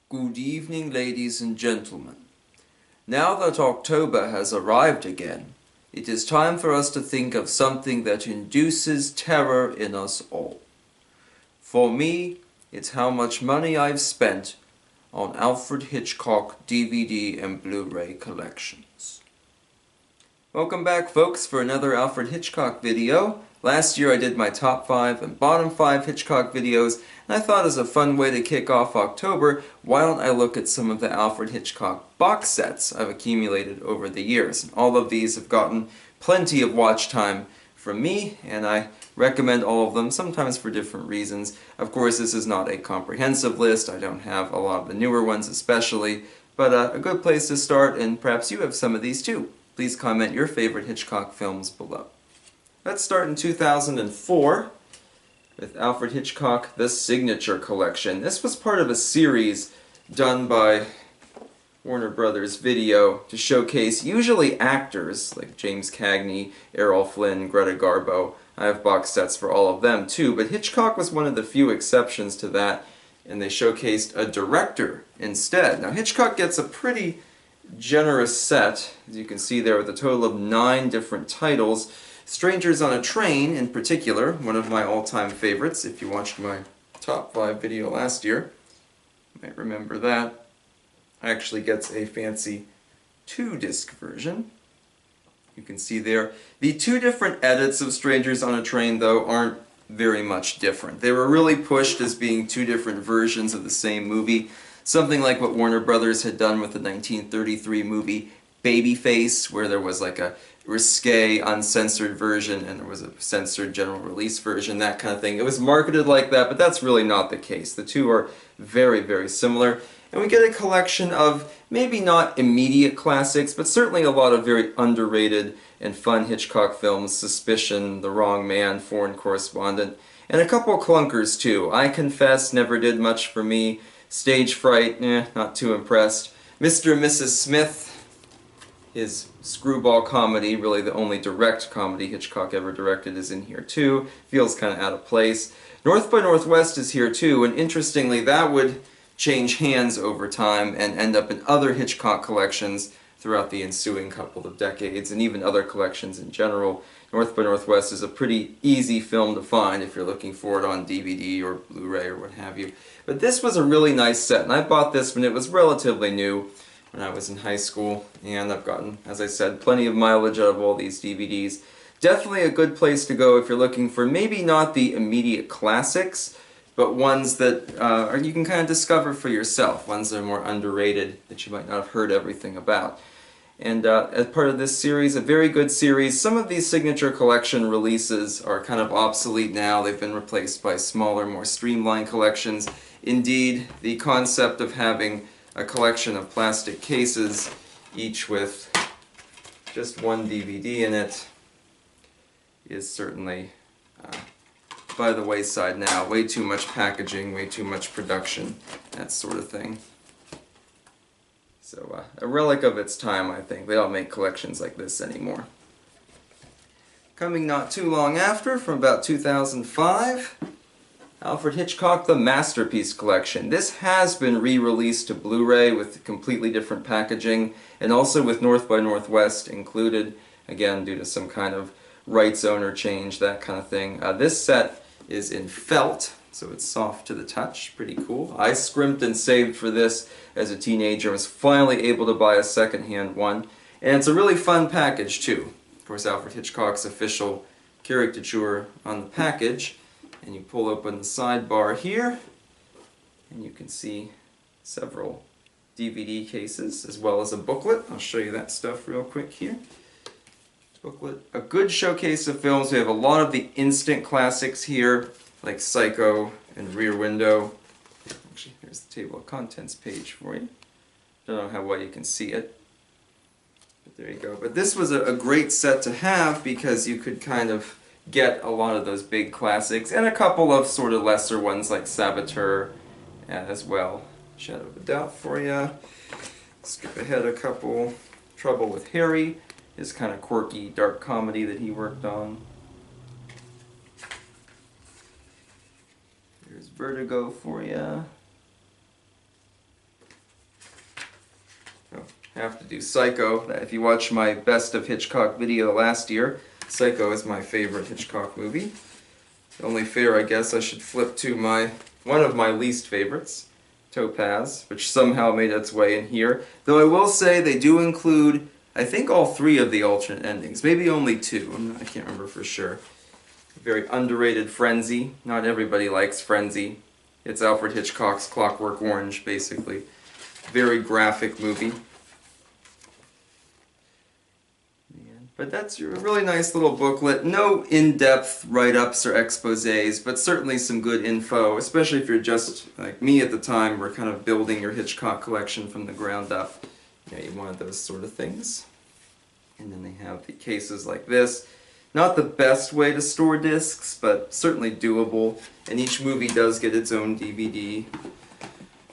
Good evening, ladies and gentlemen. Now that October has arrived again, it is time for us to think of something that induces terror in us all. For me, it's how much money I've spent on Alfred Hitchcock DVD and Blu-ray collections. Welcome back, folks, for another Alfred Hitchcock video. Last year I did my top 5 and bottom 5 Hitchcock videos, and I thought as a fun way to kick off October, why don't I look at some of the Alfred Hitchcock box sets I've accumulated over the years. All of these have gotten plenty of watch time from me, and I recommend all of them, sometimes for different reasons. Of course, this is not a comprehensive list. I don't have a lot of the newer ones especially, but a good place to start, and perhaps you have some of these too. Please comment your favorite Hitchcock films below. Let's start in 2004 with Alfred Hitchcock, The Signature Collection. This was part of a series done by Warner Brothers Video to showcase usually actors like James Cagney, Errol Flynn, Greta Garbo. I have box sets for all of them too, but Hitchcock was one of the few exceptions to that, and they showcased a director instead. Now Hitchcock gets a pretty generous set, as you can see there, with a total of 9 different titles. Strangers on a Train, in particular, one of my all-time favorites. If you watched my top 5 video last year, you might remember that. Actually gets a fancy 2-disc version. You can see there. The 2 different edits of Strangers on a Train, though, aren't very much different. They were really pushed as being 2 different versions of the same movie. Something like what Warner Brothers had done with the 1933 movie Babyface, where there was like a risque, uncensored version and there was a censored general release version, that kind of thing. It was marketed like that, but that's really not the case. The two are very, very similar. And we get a collection of maybe not immediate classics, but certainly a lot of very underrated and fun Hitchcock films. Suspicion, The Wrong Man, Foreign Correspondent, and a couple clunkers too. I Confess never did much for me. Stage Fright, not too impressed. Mr. and Mrs. Smith, his screwball comedy, really the only direct comedy Hitchcock ever directed, is in here too. Feels kind of out of place. North by Northwest is here too, and interestingly that would change hands over time and end up in other Hitchcock collections throughout the ensuing couple of decades, and even other collections in general. North by Northwest is a pretty easy film to find if you're looking for it on DVD or Blu-ray or what have you. But this was a really nice set, and I bought this when it was relatively new, when I was in high school, and I've gotten, as I said, plenty of mileage out of all these DVDs. Definitely a good place to go if you're looking for maybe not the immediate classics, but ones that you can kind of discover for yourself, ones that are more underrated that you might not have heard everything about. And as part of this series, a very good series. Some of these signature collection releases are kind of obsolete now. They've been replaced by smaller, more streamlined collections. Indeed, the concept of having a collection of plastic cases, each with just one DVD in it, is certainly by the wayside now. Way too much packaging, way too much production, that sort of thing. So a relic of its time, I think. They don't make collections like this anymore. Coming not too long after, from about 2005, Alfred Hitchcock, The Masterpiece Collection. This has been re-released to Blu-ray with completely different packaging, and also with North by Northwest included, again due to some kind of rights owner change, that kind of thing. This set is in felt, so it's soft to the touch, pretty cool. I scrimped and saved for this as a teenager, and was finally able to buy a second-hand one, and it's a really fun package too. Of course, Alfred Hitchcock's official caricature on the package. And you pull open the sidebar here, and you can see several DVD cases, as well as a booklet. I'll show you that stuff real quick here. Booklet. A good showcase of films. We have a lot of the instant classics here, like Psycho and Rear Window. Actually, here's the table of contents page for you. Don't know how well you can see it, but there you go. But this was a great set to have because you could kind of get a lot of those big classics, and a couple of sort of lesser ones like Saboteur as well. Shadow of a Doubt for you. Skip ahead a couple. Trouble with Harry, his kind of quirky dark comedy that he worked on. There's Vertigo for you. have to do Psycho. If you watch my Best of Hitchcock video last year, Psycho is my favorite Hitchcock movie. Only fair, I guess, I should flip to one of my least favorites, Topaz, which somehow made its way in here. Though I will say they do include, I think, all three of the alternate endings. Maybe only two. I can't remember for sure. Very underrated Frenzy. Not everybody likes Frenzy. It's Alfred Hitchcock's Clockwork Orange, basically. Very graphic movie. But that's a really nice little booklet. No in-depth write-ups or exposés, but certainly some good info, especially if you're just, like me at the time, were kind of building your Hitchcock collection from the ground up. Yeah, you wanted those sort of things. And then they have the cases like this. Not the best way to store discs, but certainly doable. And each movie does get its own DVD.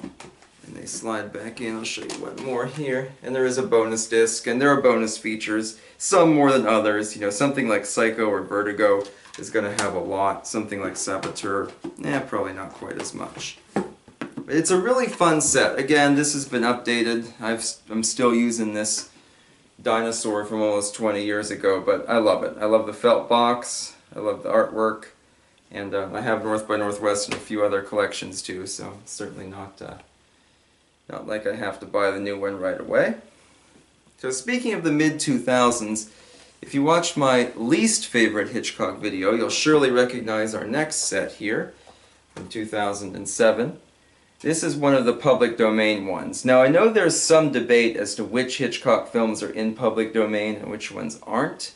And they slide back in. I'll show you one more here. And there is a bonus disc, and there are bonus features. Some more than others. You know, something like Psycho or Vertigo is going to have a lot. Something like Saboteur, probably not quite as much. But it's a really fun set. Again, this has been updated. I'm still using this dinosaur from almost 20 years ago, but I love it. I love the felt box. I love the artwork. And I have North by Northwest and a few other collections too, so it's certainly not like I have to buy the new one right away. So speaking of the mid-2000s, if you watched my least favorite Hitchcock video, you'll surely recognize our next set here from 2007. This is one of the public domain ones. Now I know there's some debate as to which Hitchcock films are in public domain and which ones aren't.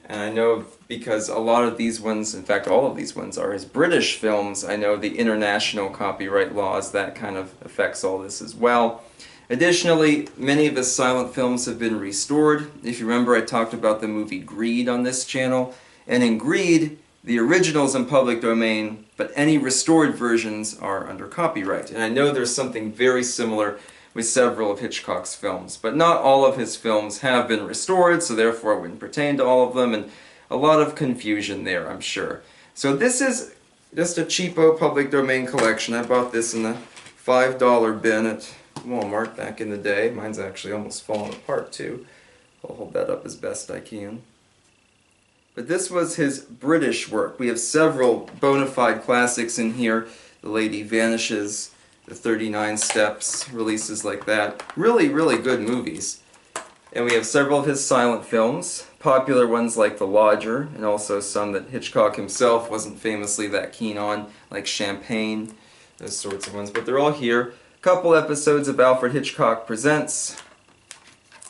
And I know because a lot of these ones, in fact all of these ones, are his British films. I know the international copyright laws, that kind of affects all this as well. Additionally, many of his silent films have been restored. If you remember, I talked about the movie Greed on this channel. And in Greed, the original's in public domain, but any restored versions are under copyright. And I know there's something very similar with several of Hitchcock's films, but not all of his films have been restored, so therefore it wouldn't pertain to all of them, and a lot of confusion there, I'm sure. So this is just a cheapo public domain collection. I bought this in the $5 bin at Walmart back in the day. Mine's actually almost fallen apart too. I'll hold that up as best I can. But this was his British work. We have several bona fide classics in here. The Lady Vanishes, The 39 Steps, releases like that. Really, really good movies. And we have several of his silent films. Popular ones like The Lodger, and also some that Hitchcock himself wasn't famously that keen on, like Champagne, those sorts of ones. But they're all here. Couple episodes of Alfred Hitchcock Presents,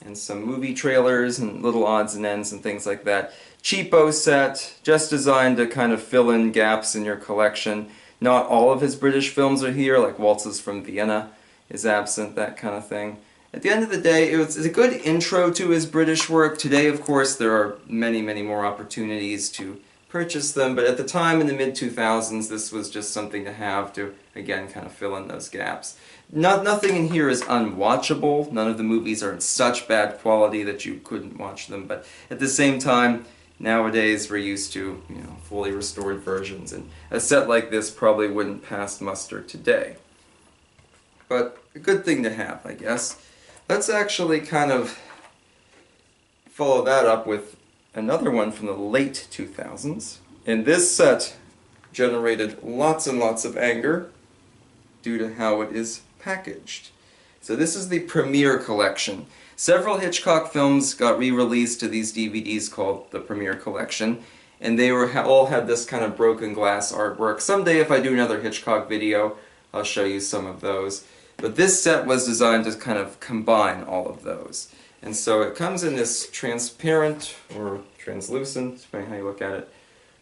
and some movie trailers and little odds and ends and things like that. Cheapo set, just designed to kind of fill in gaps in your collection. Not all of his British films are here, like Waltzes from Vienna is absent, that kind of thing. At the end of the day, it's a good intro to his British work. Today, of course, there are many, many more opportunities to purchase them, but at the time in the mid-2000s, this was just something to have to, again, kind of fill in those gaps. Nothing in here is unwatchable. None of the movies are in such bad quality that you couldn't watch them, but at the same time, nowadays we're used to, fully restored versions, and a set like this probably wouldn't pass muster today. But a good thing to have, I guess. Let's actually kind of follow that up with another one from the late 2000s. And this set generated lots and lots of anger due to how it is packaged. So this is the Premiere Collection. Several Hitchcock films got re-released to these DVDs called the Premiere Collection, and they all had this kind of broken glass artwork. Someday if I do another Hitchcock video, I'll show you some of those. But this set was designed to kind of combine all of those. And so it comes in this transparent, or translucent, depending how you look at it,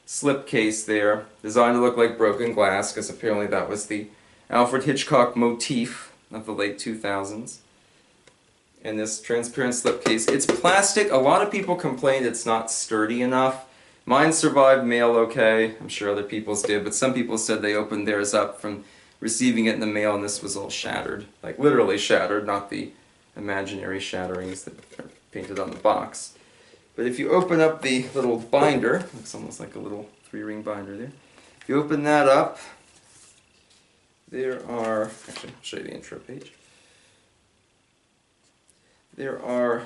slipcase there, designed to look like broken glass, because apparently that was the Alfred Hitchcock motif of the late 2000s. And this transparent slipcase, it's plastic. A lot of people complained it's not sturdy enough. Mine survived mail okay, I'm sure other people's did, but some people said they opened theirs up from receiving it in the mail and this was all shattered. Like literally shattered, not the imaginary shatterings that are painted on the box. But if you open up the little binder, looks almost like a little 3-ring binder there. If you open that up, there are, actually I'll show you the intro page. There are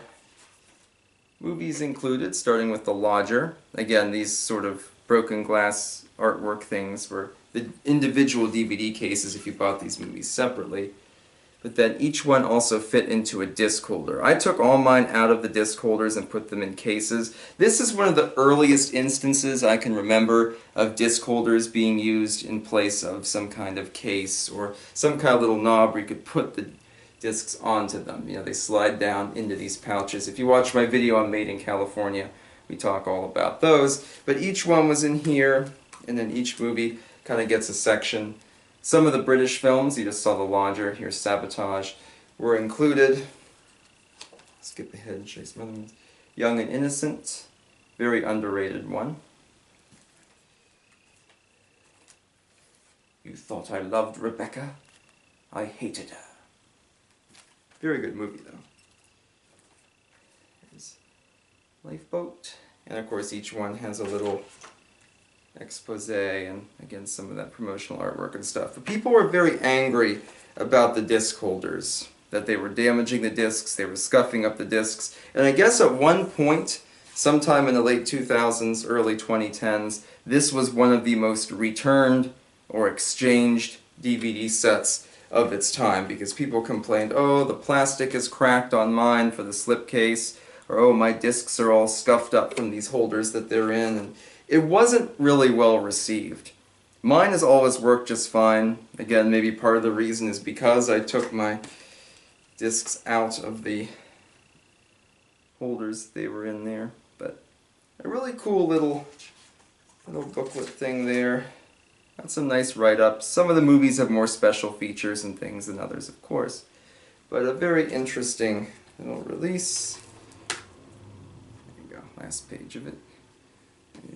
movies included, starting with The Lodger. Again, these sort of broken glass artwork things were the individual DVD cases if you bought these movies separately. But then each one also fit into a disc holder. I took all mine out of the disc holders and put them in cases. This is one of the earliest instances I can remember of disc holders being used in place of some kind of case or some kind of little knob where you could put the discs onto them. You know, they slide down into these pouches. If you watch my video on Made in California, we talk all about those. But each one was in here, and then each movie kind of gets a section. Some of the British films, you just saw The Lodger, here's Sabotage, were included. Skip ahead and show you some other ones. Young and Innocent, very underrated one. You thought I loved Rebecca? I hated her. Very good movie, though. Here's Lifeboat. And of course, each one has a little expose and, again, some of that promotional artwork and stuff. But people were very angry about the disc holders, that they were damaging the discs, they were scuffing up the discs. And I guess at one point, sometime in the late 2000s, early 2010s, this was one of the most returned or exchanged DVD sets of its time, because people complained, oh, the plastic is cracked on mine for the slipcase, or oh, my discs are all scuffed up from these holders that they're in, and it wasn't really well received. Mine has always worked just fine. Again, maybe part of the reason is because I took my discs out of the holders they were in there, but a really cool little booklet thing there. Got some nice write-ups. Some of the movies have more special features and things than others, of course. But a very interesting little release. There you go, last page of it.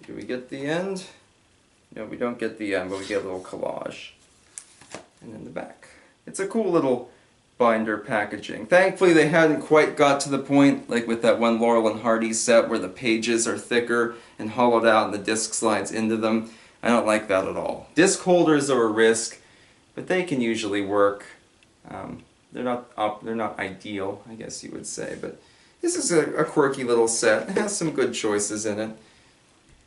Do we get the end? No, we don't get the end, but we get a little collage. And in the back. It's a cool little binder packaging. Thankfully, they hadn't quite got to the point, like with that one Laurel and Hardy set, where the pages are thicker and hollowed out and the disc slides into them. I don't like that at all. Disc holders are a risk, but they can usually work. They're not ideal, I guess you would say, but this is a quirky little set. It has some good choices in it.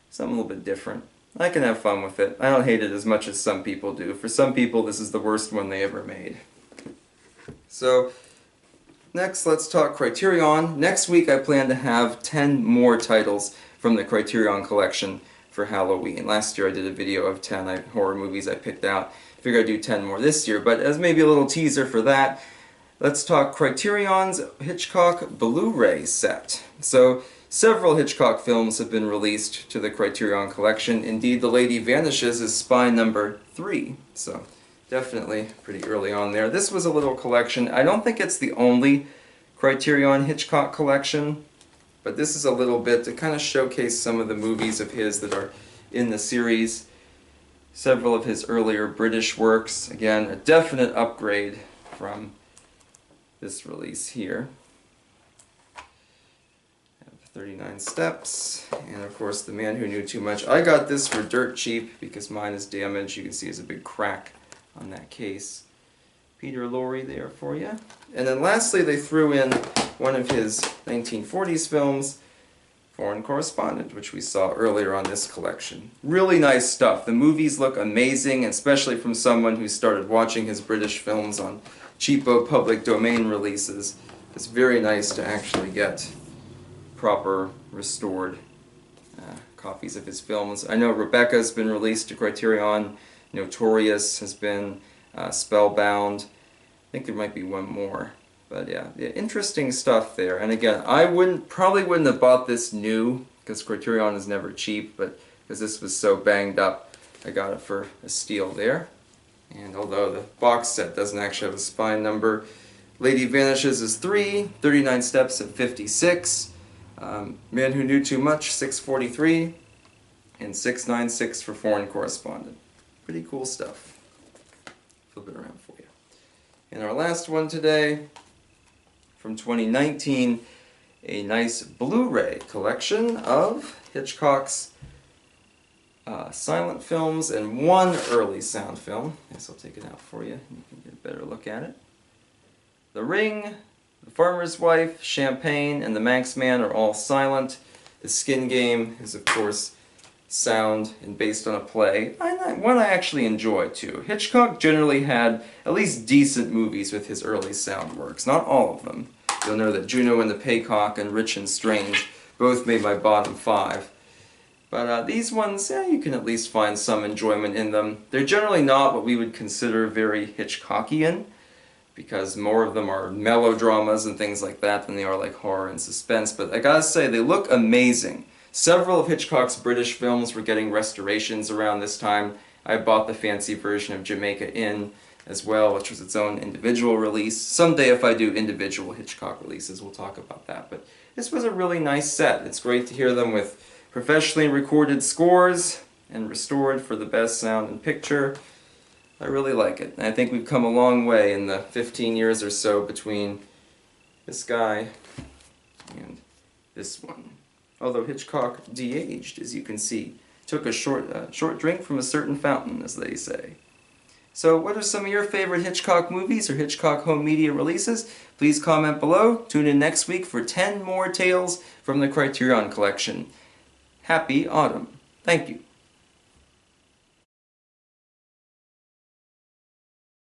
Something a little bit different. I can have fun with it. I don't hate it as much as some people do. For some people, this is the worst one they ever made. So, next let's talk Criterion. Next week I plan to have 10 more titles from the Criterion collection for Halloween. Last year I did a video of 10 horror movies I picked out. Figured I'd do 10 more this year, but as maybe a little teaser for that, let's talk Criterion's Hitchcock Blu-ray set. So, several Hitchcock films have been released to the Criterion collection. Indeed, The Lady Vanishes is spine number 3, so definitely pretty early on there. This was a little collection. I don't think it's the only Criterion Hitchcock collection, but this is a little bit to kind of showcase some of the movies of his that are in the series. Several of his earlier British works. Again, a definite upgrade from this release here. 39 Steps, and of course The Man Who Knew Too Much. I got this for dirt cheap because mine is damaged. You can see there's a big crack on that case. Peter Lorre there for you. And then lastly they threw in one of his 1940s films, Foreign Correspondent, which we saw earlier on this collection. Really nice stuff. The movies look amazing, especially from someone who started watching his British films on cheapo public domain releases. It's very nice to actually get proper, restored copies of his films. I know Rebecca's been released to Criterion, Notorious has been, Spellbound. I think there might be one more. But yeah, interesting stuff there. And again, I probably wouldn't have bought this new, because Criterion is never cheap, but because this was so banged up, I got it for a steal there. And although the box set doesn't actually have a spine number, Lady Vanishes is 3, 39 Steps at 56. Man Who Knew Too Much, 643, and 696 for Foreign Correspondent. Pretty cool stuff. Flip it around for you. And our last one today, from 2019, a nice Blu-ray collection of Hitchcock's silent films and one early sound film. I guess I'll take it out for you and you can get a better look at it. The Ring, The Farmer's Wife, Champagne, and The Manx Man are all silent. The Skin Game is, of course, sound and based on a play. One I actually enjoy, too. Hitchcock generally had at least decent movies with his early sound works. Not all of them. You'll know that Juno and the Paycock and Rich and Strange both made my bottom 5. But these ones, you can at least find some enjoyment in them. They're generally not what we would consider very Hitchcockian, because more of them are melodramas and things like that than they are like horror and suspense. But I gotta say, they look amazing. Several of Hitchcock's British films were getting restorations around this time. I bought the fancy version of Jamaica Inn as well, which was its own individual release. Someday if I do individual Hitchcock releases, we'll talk about that. But this was a really nice set. It's great to hear them with professionally recorded scores and restored for the best sound and picture. I really like it. And I think we've come a long way in the 15 years or so between this guy and this one. Although Hitchcock de-aged, as you can see. Took a short drink from a certain fountain, as they say. So what are some of your favorite Hitchcock movies or Hitchcock home media releases? Please comment below. Tune in next week for 10 more tales from the Criterion Collection. Happy autumn. Thank you.